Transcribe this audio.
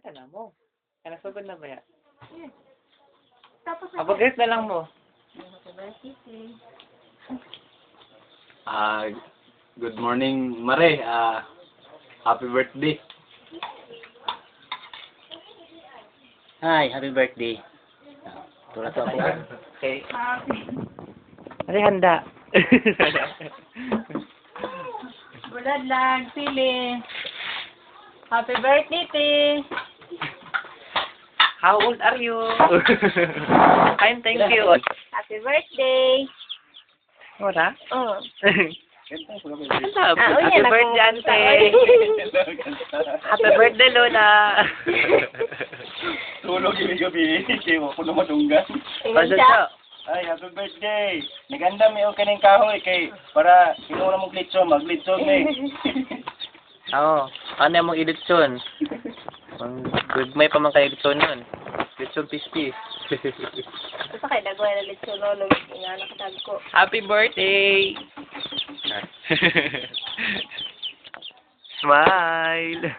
ka na mo. Kaya nasugod na ba yan? Yes. Tapos Kapag na lang mo. Good morning, Mare. Happy birthday. Hi, happy birthday. Tulad ako. Okay. Happy. Mari, handa. Buladlag, sili. Happy birthday, te. How old are you? Fine, thank you. Happy birthday. Wala? Oh. Happy birthday, ante. Happy birthday, Lola. Tulog yung gabi. Kaya ko na madunggan. Pasensya. Ay, happy birthday. Naganda may o kaning kahoy kay para sino na mong glitso, maglitso ni. Oo. Ano yung mong editsyon? May pa man kayo editsyon nun. Editsyon pispis. Ito kay dagway na litso lolo. Nga nakatag ko. Happy birthday! Smile!